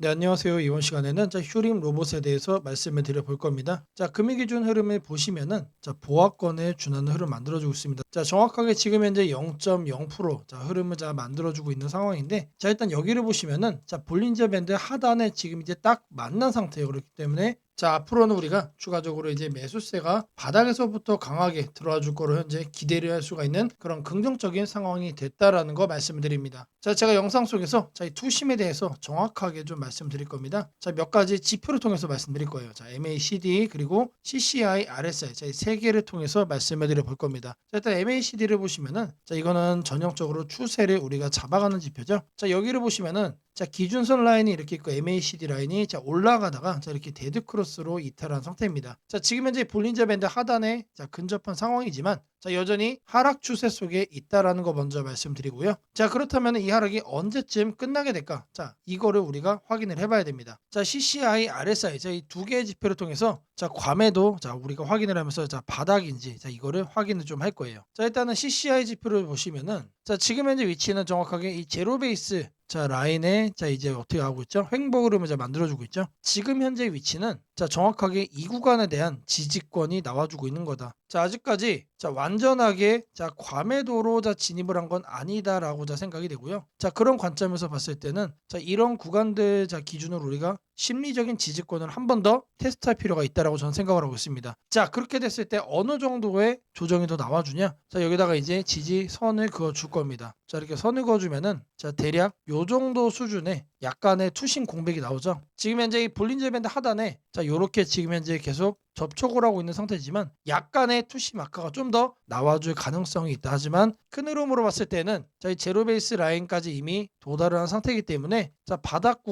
네, 안녕하세요. 이번 시간에는 휴림 로봇에 대해서 말씀을 드려볼 겁니다. 금일 기준 흐름을 보시면은 보합권에 준하는 흐름 만들어주고 있습니다. 정확하게 지금 현재 0.0% 흐름을 만들어주고 있는 상황인데, 일단 여기를 보시면은 볼린저 밴드 하단에 지금 이제 딱 만난 상태예요. 그렇기 때문에 앞으로는 우리가 추가적으로 이제 매수세가 바닥에서부터 강하게 들어와 줄 거로 현재 기대를 할 수가 있는 그런 긍정적인 상황이 됐다라는 거 말씀을 드립니다. 제가 영상 속에서 이 투심에 대해서 정확하게 좀 말씀드릴 겁니다. 몇 가지 지표를 통해서 말씀드릴 거예요. MACD 그리고 CCI, RSI 이 세 개를 통해서 말씀을 드려 볼 겁니다. 일단 MACD를 보시면은 이거는 전형적으로 추세를 우리가 잡아가는 지표죠. 여기를 보시면은 기준선 라인이 이렇게 있고 MACD 라인이 올라가다가 이렇게 데드 크로스로 이탈한 상태입니다. 지금 현재 볼린저 밴드 하단에 근접한 상황이지만 여전히 하락 추세 속에 있다라는 거 먼저 말씀드리고요. 그렇다면 이 하락이 언제쯤 끝나게 될까? 이거를 우리가 확인을 해봐야 됩니다. CCI, RSI 이 두 개의 지표를 통해서 괌에도 우리가 확인을 하면서 바닥인지 이거를 확인을 좀 할 거예요. 일단은 CCI 지표를 보시면은 지금 현재 위치는 정확하게 이 제로 베이스 라인에 이제 어떻게 하고 있죠? 횡보 흐름을 만들어주고 있죠. 지금 현재 위치는 정확하게 이 구간에 대한 지지권이 나와주고 있는 거다. 아직까지 완전하게 괌에도로 진입을 한 건 아니다라고 생각이 되고요. 그런 관점에서 봤을 때는 이런 구간들 기준으로 우리가 심리적인 지지권을 한 번 더 테스트할 필요가 있다라고 저는 생각을 하고 있습니다. 그렇게 됐을 때 어느 정도의 조정이 더 나와주냐? 여기다가 이제 지지선을 그어줄 겁니다. 이렇게 선을 그어주면은 대략 요 정도 수준의 약간의 투심 공백이 나오죠. 지금 현재 이 볼린저 밴드 하단에 요렇게 지금 현재 계속 접촉을 하고 있는 상태지만 약간의 투심 악화가 좀 더 나와줄 가능성이 있다. 하지만 큰 흐름으로 봤을 때는 이 제로 베이스 라인까지 이미 도달을 한 상태이기 때문에 바닥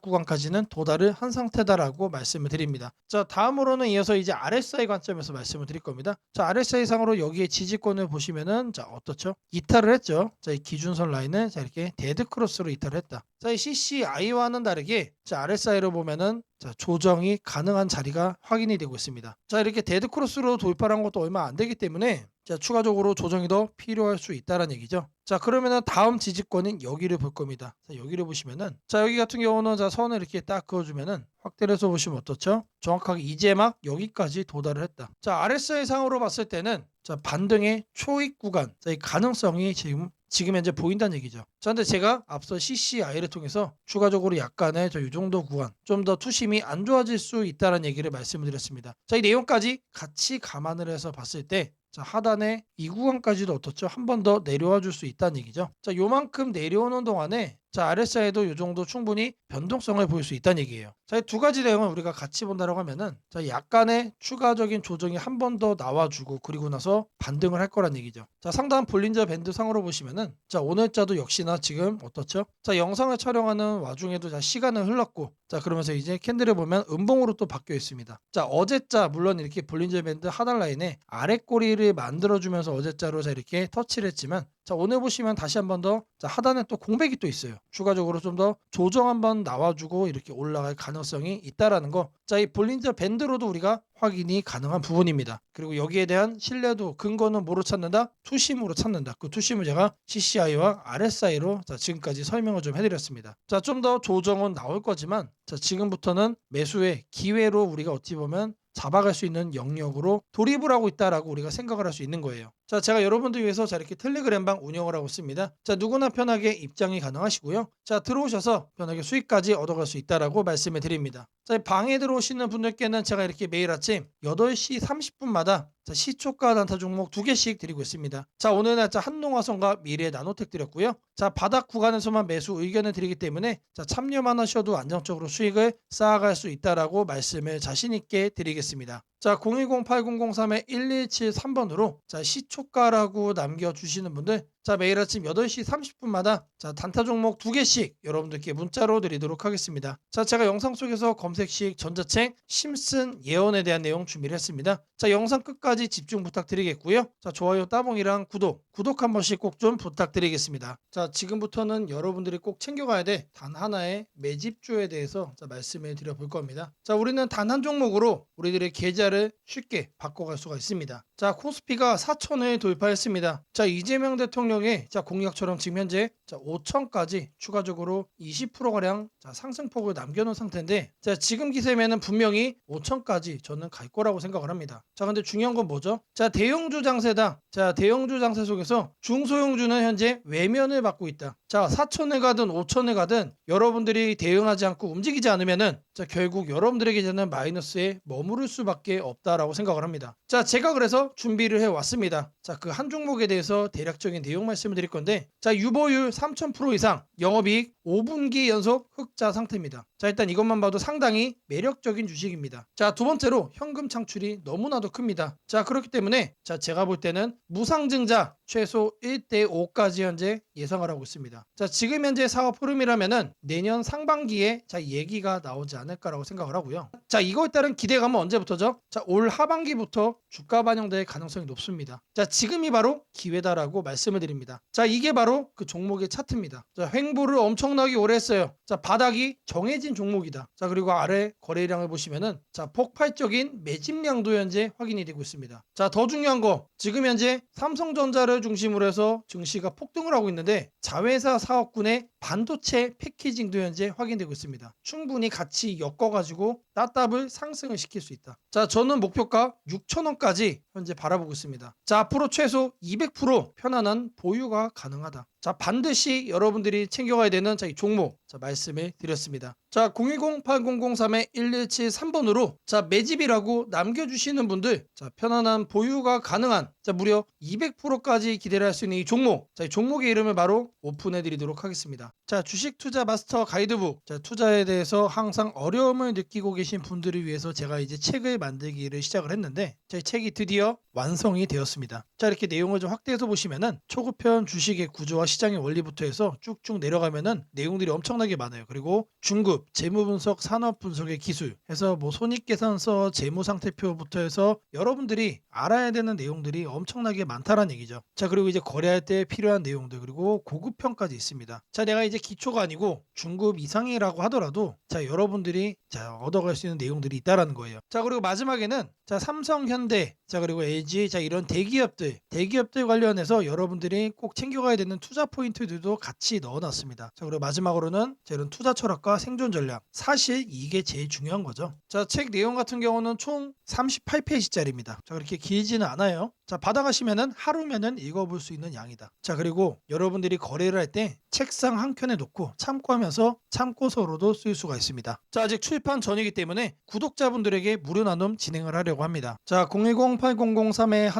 구간까지는 도달을 한 상태다라고 말씀을 드립니다. 다음으로는 이어서 이제 RSI 관점에서 말씀을 드릴 겁니다. RSI 상으로 여기에 지지권을 보시면은 어떻죠? 이탈을 했죠. 이 기준선 라인을 이렇게 데드 크로스로 이탈을 했다. 이 CCI와는 다르게 RSI로 보면은 조정이 가능한 자리가 확인이 되고 있습니다. 이렇게 데드 크로스로 돌파한 것도 얼마 안 되기 때문에 추가적으로 조정이 더 필요할 수 있다는 얘기죠. 그러면은 다음 지지권인 여기를 볼 겁니다. 여기를 보시면은 여기 같은 경우는 선을 이렇게 딱 그어주면은 확대를 해서 보시면 어떻죠? 정확하게 이제 막 여기까지 도달을 했다. RSI 상으로 봤을 때는 반등의 초입 구간 이 가능성이 지금 현재 보인다는 얘기죠. 근데 제가 앞서 CCI를 통해서 추가적으로 약간의 이 정도 구간 좀 더 투심이 안 좋아질 수 있다는 얘기를 말씀을 드렸습니다. 이 내용까지 같이 감안을 해서 봤을 때 하단에 이 구간까지도 어떻죠? 한 번 더 내려와 줄 수 있다는 얘기죠. 요만큼 내려오는 동안에 RSI도 이 정도 충분히 변동성을 보일 수 있다는 얘기예요. 이 두 가지 내용을 우리가 같이 본다라고 하면은 약간의 추가적인 조정이 한 번 더 나와주고 그리고 나서 반등을 할 거란 얘기죠. 상단 볼린저 밴드 상으로 보시면은 오늘자도 역시나 지금 어떻죠? 영상을 촬영하는 와중에도 시간은 흘렀고 그러면서 이제 캔들을 보면 음봉으로 또 바뀌어 있습니다. 어제자 물론 이렇게 볼린저 밴드 하단 라인에 아래 꼬리를 만들어주면서 어제자로 이렇게 터치를 했지만 오늘 보시면 다시 한 번 더 하단에 또 공백이 또 있어요. 추가적으로 좀 더 조정 한번 나와주고 이렇게 올라갈 가능성이 있다라는 거. 이 볼린저 밴드로도 우리가 확인이 가능한 부분입니다. 그리고 여기에 대한 신뢰도 근거는 뭐로 찾는다? 투심으로 찾는다. 그 투심을 제가 CCI와 RSI로 지금까지 설명을 좀 해드렸습니다. 좀 더 조정은 나올 거지만 지금부터는 매수의 기회로 우리가 어찌 보면 잡아갈 수 있는 영역으로 돌입을 하고 있다라고 우리가 생각을 할 수 있는 거예요. 제가 여러분들 위해서 이렇게 텔레그램방 운영을 하고 있습니다. 누구나 편하게 입장이 가능하시고요. 들어오셔서 편하게 수익까지 얻어갈 수 있다라고 말씀을 드립니다. 방에 들어오시는 분들께는 제가 이렇게 매일 아침 8시 30분마다 시초가 단타 종목 2개씩 드리고 있습니다. 오늘은 한농화성과 미래 나노텍 드렸고요. 바닥 구간에서만 매수 의견을 드리기 때문에 참여만 하셔도 안정적으로 수익을 쌓아갈 수 있다라고 말씀을 자신 있게 드리겠습니다. 010-8003-1173번으로 시초가라고 남겨주시는 분들 매일 아침 8시 30분마다 단타 종목 2개씩 여러분들께 문자로 드리도록 하겠습니다. 제가 영상 속에서 검색식 전자책 심슨 예언에 대한 내용 준비를 했습니다. 영상 끝까지 집중 부탁드리겠고요. 좋아요 따봉이랑 구독 한 번씩 꼭 좀 부탁드리겠습니다. 지금부터는 여러분들이 꼭 챙겨가야 돼 단 하나의 매집주에 대해서 말씀을 드려볼 겁니다. 우리는 단 한 종목으로 우리들의 계좌를 쉽게 바꿔갈 수가 있습니다. 코스피가 4천을 돌파했습니다. 이재명 대통령 분명히 자 공약처럼 지금 현재 자 5천까지 추가적으로 20%가량 자 상승폭을 남겨놓은 상태인데 자 지금 기세면은 분명히 5천까지 저는 갈 거라고 생각을 합니다. 자 근데 중요한 건 뭐죠? 자 대형주 장세다. 자 대형주 장세 속에서 중소형주는 현재 외면을 받고 있다. 자 4천에 가든 5천에 가든 여러분들이 대응하지 않고 움직이지 않으면은 자 결국 여러분들에게는 마이너스에 머무를 수밖에 없다라고 생각을 합니다. 자 제가 그래서 준비를 해 왔습니다. 자 그 한 종목에 대해서 대략적인 내용 말씀을 드릴 건데 자 유보율 3000% 이상 영업이익 5분기 연속 흑자 상태입니다. 자 일단 이것만 봐도 상당히 매력적인 주식입니다. 자 두 번째로 현금 창출이 너무나도 큽니다. 자 그렇기 때문에 자 제가 볼 때는 무상증자 최소 1대5까지 현재 예상을 하고 있습니다. 자 지금 현재 사업 흐름이라면은 내년 상반기에 자 얘기가 나오지 않을까라고 생각을 하고요. 자 이거에 따른 기대감은 언제부터죠? 자 올 하반기부터 주가 반영될 가능성이 높습니다. 자 지금이 바로 기회다라고 말씀을 드립니다. 자 이게 바로 그 종목의 차트입니다. 자 횡보를 엄청나게 오래 했어요. 자 바닥이 정해진 종목이다. 자 그리고 아래 거래량을 보시면은 자 폭발적인 매집량도 현재 확인이 되고 있습니다. 자 더 중요한 거 지금 현재 삼성전자를 중심으로 해서 증시가 폭등을 하고 있는데 자회사 사업군의 반도체 패키징도 현재 확인되고 있습니다. 충분히 같이 엮어가지고 따따블 상승을 시킬 수 있다. 자 저는 목표가 6천원까지 현재 바라보고 있습니다. 자 앞으로 최소 200% 편안한 보유가 가능하다. 자 반드시 여러분들이 챙겨가야 되는 자 이 종목 자 말씀을 드렸습니다. 자 010-8003-1173번으로 자 매집이라고 남겨주시는 분들 자 편안한 보유가 가능한 자 무려 200%까지 기대를 할 수 있는 이 종목 자 이 종목의 이름을 바로 오픈해 드리도록 하겠습니다. 자 주식 투자 마스터 가이드북 자 투자에 대해서 항상 어려움을 느끼고 계신 분들을 위해서 제가 이제 책을 만들기를 시작을 했는데 자 이 책이 드디어 완성이 되었습니다. 자 이렇게 내용을 좀 확대해서 보시면은 초급편 주식의 구조와 시장의 원리부터 해서 쭉쭉 내려가면은 내용들이 엄청나게 많아요. 그리고 중급 재무 분석, 산업 분석의 기술 해서 뭐 손익계산서, 재무 상태표부터 해서 여러분들이 알아야 되는 내용들이 엄청나게 많다라는 얘기죠. 자 그리고 이제 거래할 때 필요한 내용들 그리고 고급편까지 있습니다. 자 내가 이제 기초가 아니고 중급 이상이라고 하더라도 자 여러분들이 자 얻어갈 수 있는 내용들이 있다라는 거예요. 자 그리고 마지막에는 자 삼성, 현대 자 그리고 LG 자 이런 대기업들 관련해서 여러분들이 꼭 챙겨가야 되는 투자 포인트들도 같이 넣어놨습니다. 자 그리고 마지막으로는 자 이런 투자 철학과 생존 전략 사실 이게 제일 중요한 거죠. 자 책 내용 같은 경우는 총 38페이지짜리입니다. 자 그렇게 길지는 않아요. 자 받아가시면은 하루면은 읽어볼 수 있는 양이다. 자 그리고 여러분들이 거래를 할 때 책상 한 켠에 놓고 참고하면서 참고서로도 쓸 수가 있습니다. 자 아직 출판 전이기 때문에 구독자분들에게 무료 나눔 진행을 하려고 합니다. 자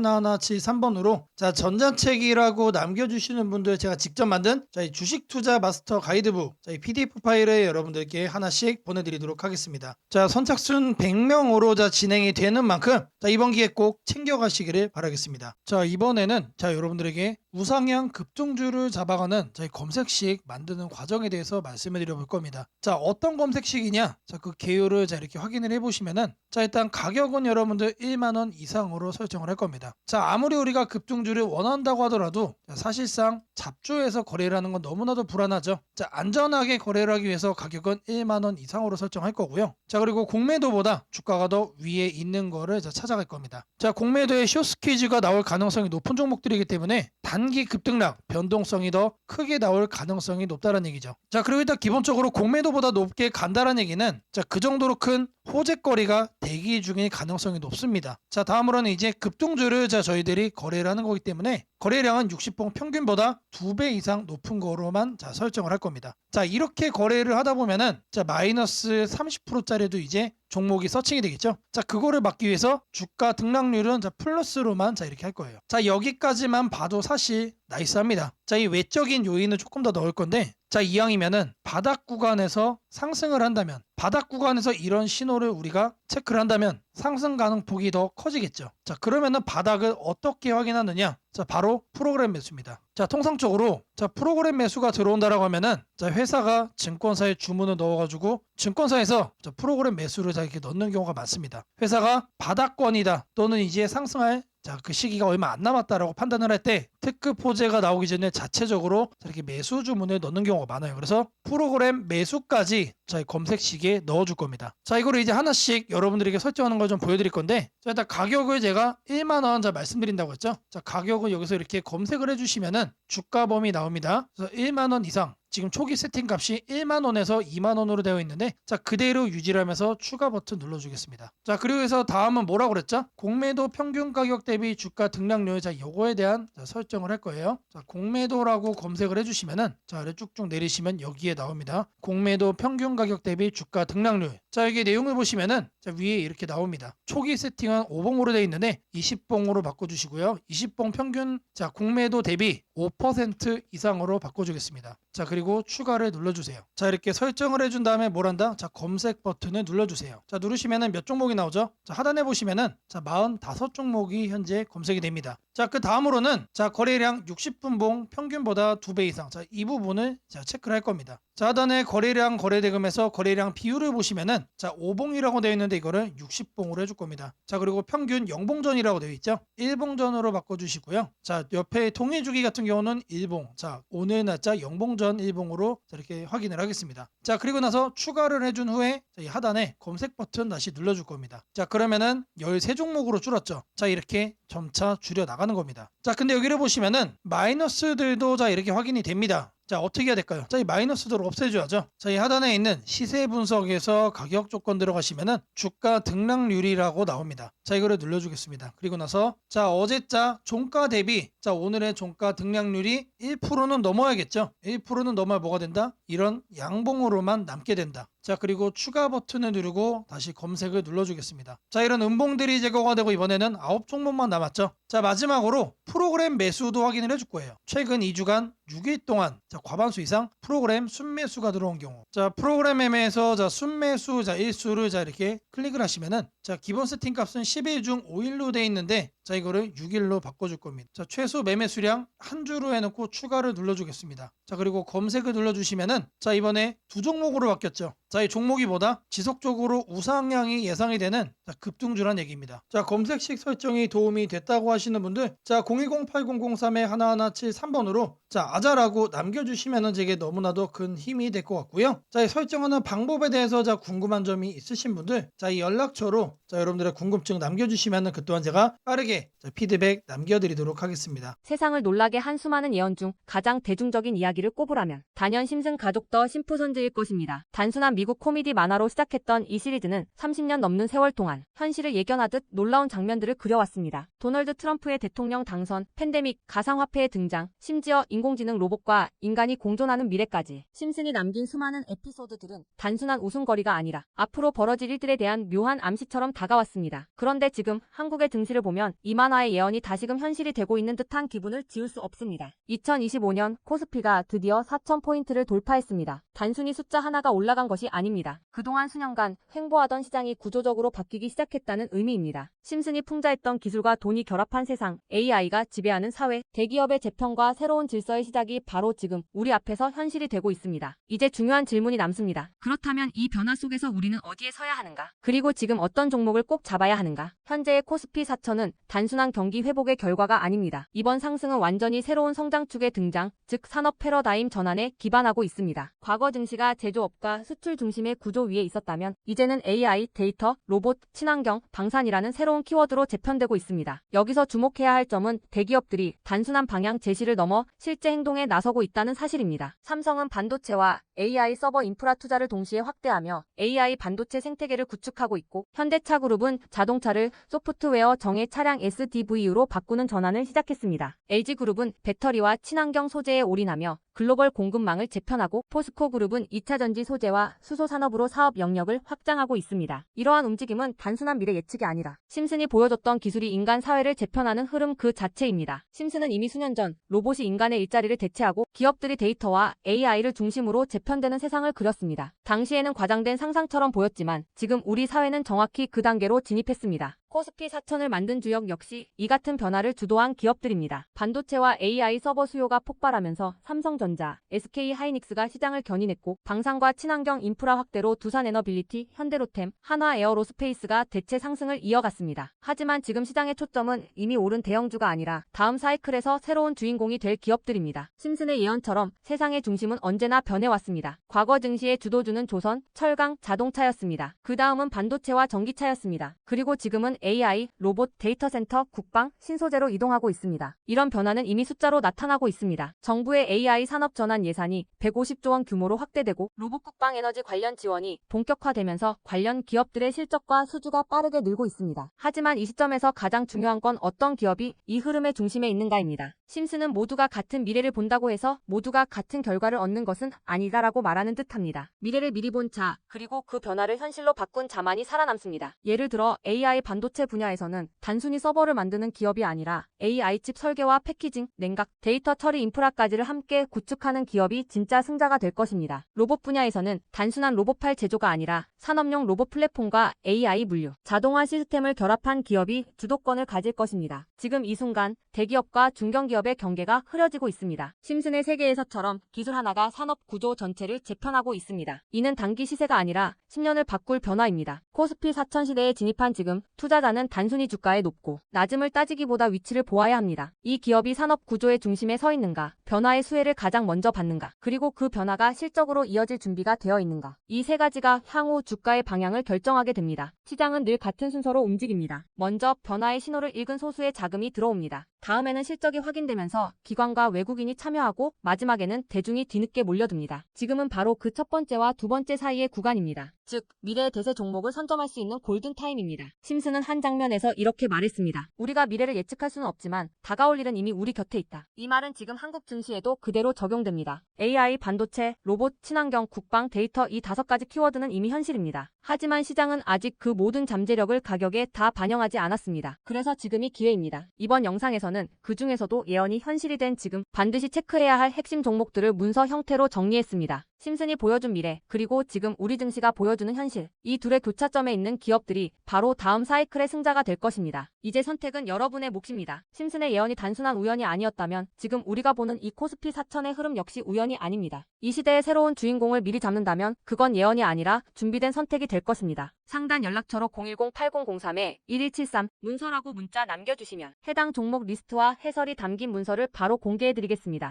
010-8003-1173번으로 자 전자책이라고 남겨주시는 분들 제가 직접 만든 자 이 주식 투자 마스터 가이드북 자 이 PDF 파일을 여러분들께 하나씩 보내드리도록 하겠습니다. 자 선착순 100명으로 자 진행이 되는 만큼 자 이번 기회 꼭 챙겨가시기를 바라겠습니다. 자 이번에는 자 여러분들에게 우상향 급등주를 잡아가는 자 이 검색식 만드는 과정에 대해서 말씀을 드려볼 겁니다. 자 어떤 검색식이냐 자 그 개요를 자 이렇게 확인을 해보시면은 자 일단 가격은 여러분들 1만원 이상으로 설정을 할 겁니다. 자 아무리 우리가 급등주를 원한다고 하더라도 자, 사실상 잡주에서 거래를 하는 건 너무나도 불안하죠. 자 안전하게 거래를 하기 위해서 가격은 1만원 이상으로 설정할 거고요. 자 그리고 공매도보다 주가가 더 위에 있는 거를 자 찾아갈 겁니다. 자 공매도에 숏스퀴즈가 나올 가능성이 높은 종목들이기 때문에 단기 급등락 변동성이 더 크게 나올 가능성이 높다는 얘기죠. 자 그리고 일단 기본적으로 공매도보다 높게 간다는 얘기는 자 그 정도로 큰 호재거리가 대기 중일 가능성이 높습니다. 자 다음으로는 이제 급등주를 자 저희들이 거래를 하는 거기 때문에 거래량은 60봉 평균보다 2배 이상 높은 거로만 자 설정을 할 겁니다. 자 이렇게 거래를 하다 보면은 자 마이너스 30%짜리도 이제 종목이 서칭이 되겠죠. 자 그거를 막기 위해서 주가 등락률은 자 플러스로만 자 이렇게 할 거예요. 자 여기까지만 봐도 사실 나이스합니다. 자 이 외적인 요인을 조금 더 넣을 건데 자 이왕이면은 바닥 구간에서 상승을 한다면 바닥 구간에서 이런 신호를 우리가 체크를 한다면 상승 가능폭이 더 커지겠죠. 자 그러면은 바닥을 어떻게 확인하느냐 자 바로 프로그램 매수입니다. 자 통상적으로 자 프로그램 매수가 들어온다라고 하면은 자 회사가 증권사에 주문을 넣어가지고 증권사에서 자 프로그램 매수를 자 이렇게 넣는 경우가 많습니다. 회사가 바닥권이다 또는 이제 상승할 자 그 시기가 얼마 안 남았다라고 판단을 할 때 특급 호재가 나오기 전에 자체적으로 이렇게 매수 주문을 넣는 경우가 많아요. 그래서 프로그램 매수까지 자 검색식에 넣어줄 겁니다. 자 이거를 이제 하나씩 여러분들에게 설정하는 걸 좀 보여드릴 건데 자 일단 가격을 제가 1만원 자 말씀드린다고 했죠. 자 가격을 여기서 이렇게 검색을 해주시면은 주가 범위 나옵니다. 그래서 1만 원 이상 지금 초기 세팅 값이 1만 원에서 2만 원으로 되어 있는데 자 그대로 유지를 하면서 추가 버튼 눌러주겠습니다. 자 그리고 해서 다음은 뭐라고 그랬죠? 공매도 평균 가격 대비 주가 등락률 자 요거에 대한 설정을 할 거예요. 자 공매도라고 검색을 해주시면은 자 아래 쭉쭉 내리시면 여기에 나옵니다. 공매도 평균 가격 대비 주가 등락률. 자 여기 내용을 보시면은 자 위에 이렇게 나옵니다. 초기 세팅은 5봉으로 되어 있는데 20봉으로 바꿔주시고요. 20봉 평균 자 공매도 대비 5% 이상으로 바꿔주겠습니다. 자 그리고 추가를 눌러주세요. 자 이렇게 설정을 해준 다음에 뭘 한다? 자 검색 버튼을 눌러주세요. 자 누르시면은 몇 종목이 나오죠? 자 하단에 보시면은 자 45종목이 현재 검색이 됩니다. 자 그 다음으로는 자 거래량 60분봉 평균보다 2배 이상 자 이 부분을 자 체크를 할 겁니다. 자 하단에 거래량 거래대금에서 거래량 비율을 보시면은 자 5봉이라고 되어 있는데 이거를 60봉으로 해줄 겁니다. 자 그리고 평균 0봉전이라고 되어 있죠. 1봉전으로 바꿔주시고요. 자 옆에 통일주기 같은 경우는 1봉 자 오늘 날짜 0봉전 1봉으로 이렇게 확인을 하겠습니다. 자 그리고 나서 추가를 해준 후에 자, 이 하단에 검색 버튼 다시 눌러줄 겁니다. 자 그러면은 13종목으로 줄었죠. 자 이렇게 점차 줄여 나가는 겁니다. 자 근데 여기를 보시면은 마이너스들도 자 이렇게 확인이 됩니다. 자 어떻게 해야 될까요? 자 이 마이너스들을 없애줘야죠. 자 이 하단에 있는 시세 분석에서 가격 조건 들어가시면은 주가 등락률이라고 나옵니다. 자 이거를 눌러주겠습니다. 그리고 나서 자 어제자 종가 대비 자 오늘의 종가 등락률이 1%는 넘어야겠죠. 1%는 넘어야 뭐가 된다? 이런 양봉으로만 남게 된다. 자 그리고 추가 버튼을 누르고 다시 검색을 눌러주겠습니다. 자 이런 음봉들이 제거가 되고 이번에는 9종목만 남았죠. 자 마지막으로 프로그램 매수도 확인을 해줄 거예요. 최근 2주간 6일 동안 자 과반수 이상 프로그램 순매수가 들어온 경우 자 프로그램 매매에서 자 순매수 자 일수를 자 이렇게 클릭을 하시면은 자 기본 세팅 값은 10일 중 5일로 돼 있는데 자 이거를 6일로 바꿔줄 겁니다. 자 최소 매매 수량 한 주로 해놓고 추가를 눌러주겠습니다. 자 그리고 검색을 눌러주시면은 자 이번에 2종목으로 바뀌었죠. 자 이 종목이 뭐다? 지속적으로 우상향이 예상이 되는 자, 급등주란 얘기입니다. 자 검색식 설정이 도움이 됐다고 하시는 분들 자 010-8003-1173번으로 자 아자라고 남겨주시면은 제게 너무나도 큰 힘이 될 것 같고요. 자 이 설정하는 방법에 대해서 자 궁금한 점이 있으신 분들 자 이 연락처로 자 여러분들의 궁금증 남겨주시면은 그 또한 제가 빠르게 자, 피드백 남겨드리도록 하겠습니다. 세상을 놀라게 한 수많은 예언 중 가장 대중적인 이야기를 꼽으라면 단연 심슨 가족 더 심포선즈일 것입니다. 단순한 미국 코미디 만화로 시작했던 이 시리즈는 30년 넘는 세월 동안 현실을 예견하듯 놀라운 장면들을 그려왔습니다. 도널드 트럼프의 대통령 당선, 팬데믹, 가상화폐의 등장, 심지어 인공지능 로봇과 인간이 공존하는 미래까지 심슨이 남긴 수많은 에피소드들은 단순한 웃음거리가 아니라 앞으로 벌어질 일들에 대한 묘한 암시처럼 다가왔습니다. 그런데 지금 한국의 등실을 보면 이 만화의 예언이 다시금 현실이 되고 있는 듯한 기분을 지울 수 없습니다. 2025년 코스피가 드디어 4,000포인트를 돌파했습니다. 단순히 숫자 하나가 올라간 것이 아닙니다. 그동안 수년간 횡보하던 시장이 구조적으로 바뀌기 시작했다는 의미입니다. 심슨이 풍자했던 기술과 돈이 결합한 세상, AI가 지배하는 사회, 대기업의 재편과 새로운 질서의 시작이 바로 지금 우리 앞에서 현실이 되고 있습니다. 이제 중요한 질문이 남습니다. 그렇다면 이 변화 속에서 우리는 어디에 서야 하는가? 그리고 지금 어떤 종목을 꼭 잡아야 하는가? 현재의 코스피 4천은 단순한 경기 회복의 결과가 아닙니다. 이번 상승은 완전히 새로운 성장축의 등장, 즉 산업 패러다임 전환에 기반하고 있습니다. 과거 증시가 제조업과 수출 중심의 구조 위에 있었다면 이제는 AI, 데이터, 로봇, 친환경, 방산이라는 새로운 키워드로 재편되고 있습니다. 여기서 주목해야 할 점은 대기업들이 단순한 방향 제시를 넘어 실제 행동에 나서고 있다는 사실입니다. 삼성은 반도체와 AI 서버 인프라 투자를 동시에 확대하며 AI 반도체 생태계를 구축하고 있고 현대차 그룹은 자동차를 소프트웨어 정예 차량 SDV로 바꾸는 전환을 시작했습니다. LG그룹은 배터리와 친환경 소재에 올인하며 글로벌 공급망을 재편하고 포스코그룹은 2차전지 소재와 수소 산업으로 사업 영역을 확장하고 있습니다. 이러한 움직임은 단순한 미래 예측이 아니라 심슨이 보여줬던 기술이 인간 사회를 재편하는 흐름 그 자체입니다. 심슨은 이미 수년 전 로봇이 인간의 일자리를 대체하고 기업들이 데이터와 AI를 중심으로 재편되는 세상을 그렸습니다. 당시에는 과장된 상상처럼 보였지만 지금 우리 사회는 정확히 그 단계로 진입했습니다. 코스피 4천을 만든 주역 역시 이 같은 변화를 주도한 기업들입니다. 반도체와 AI 서버 수요가 폭발하면서 삼성전자, SK하이닉스가 시장을 견인했고 방산과 친환경 인프라 확대로 두산에너빌리티, 현대로템, 한화에어로스페이스가 대체 상승을 이어갔습니다. 하지만 지금 시장의 초점은 이미 오른 대형주가 아니라 다음 사이클에서 새로운 주인공이 될 기업들입니다. 심슨의 예언처럼 세상의 중심은 언제나 변해왔습니다. 과거 증시의 주도주는 조선, 철강, 자동차였습니다. 그 다음은 반도체와 전기차였습니다. 그리고 지금은 AI, 로봇, 데이터 센터, 국방, 신소재로 이동하고 있습니다. 이런 변화는 이미 숫자로 나타나고 있습니다. 정부의 AI 산업 전환 예산이 150조 원 규모로 확대되고 로봇 국방 에너지 관련 지원이 본격화되면서 관련 기업들의 실적과 수주가 빠르게 늘고 있습니다. 하지만 이 시점에서 가장 중요한 건 어떤 기업이 이 흐름의 중심에 있는가입니다. 심스는 모두가 같은 미래를 본다고 해서 모두가 같은 결과를 얻는 것은 아니다라고 말하는 듯합니다. 미래를 미리 본 자, 그리고 그 변화를 현실로 바꾼 자만이 살아남습니다. 예를 들어 AI 반도체 분야에서는 단순히 서버를 만드는 기업이 아니라 AI 칩 설계와 패키징, 냉각, 데이터 처리 인프라까지를 함께 구축하는 기업이 진짜 승자가 될 것입니다. 로봇 분야에서는 단순한 로봇팔 제조가 아니라 산업용 로봇 플랫폼과 AI 물류, 자동화 시스템을 결합한 기업이 주도권을 가질 것입니다. 지금 이 순간 대기업과 중견기업의 경계가 흐려지고 있습니다. 심슨의 세계에서처럼 기술 하나가 산업 구조 전체를 재편하고 있습니다. 이는 단기 시세가 아니라 10년을 바꿀 변화입니다. 코스피 4000 시대에 진입한 지금 투자자는 단순히 주가의 높고 낮음을 따지기보다 위치를 보아야 합니다. 이 기업이 산업 구조의 중심에 서 있는가, 변화의 수혜를 가장 먼저 받는가, 그리고 그 변화가 실적으로 이어질 준비가 되어 있는가. 이 세 가지가 향후 주가의 방향을 결정하게 됩니다. 시장은 늘 같은 순서로 움직입니다. 먼저 변화의 신호를 읽은 소수의 자금이 들어옵니다. 다음에는 실적이 확인되면서 기관과 외국인이 참여하고 마지막에는 대중이 뒤늦게 몰려듭니다. 지금은 바로 그 첫 번째와 두 번째 사이의 구간입니다. 즉, 미래의 대세 종목을 선점할 수 있는 골든타임입니다. 심슨은 한 장면에서 이렇게 말했습니다. 우리가 미래를 예측할 수는 없지만 다가올 일은 이미 우리 곁에 있다. 이 말은 지금 한국 증시에도 그대로 적용됩니다. AI, 반도체, 로봇, 친환경, 국방, 데이터 이 5가지 키워드는 이미 현실입니다. 하지만 시장은 아직 그 모든 잠재력을 가격에 다 반영하지 않았습니다. 그래서 지금이 기회입니다. 이번 영상에서는 그 중에서도 예언이 현실이 된 지금 반드시 체크해야 할 핵심 종목들을 문서 형태로 정리했습니다. 심슨이 보여준 미래, 그리고 지금 우리 증시가 보여주는 현실. 이 둘의 교차점에 있는 기업들이 바로 다음 사이클의 승자가 될 것입니다. 이제 선택은 여러분의 몫입니다. 심슨의 예언이 단순한 우연이 아니었다면 지금 우리가 보는 이 코스피 4000의 흐름 역시 우연이 아닙니다. 이 시대의 새로운 주인공을 미리 잡는다면 그건 예언이 아니라 준비된 선택이 될 것입니다. 상단 연락처로 010-8003-1173 문서라고 문자 남겨주시면 해당 종목 리스트와 해설이 담긴 문서를 바로 공개해드리겠습니다.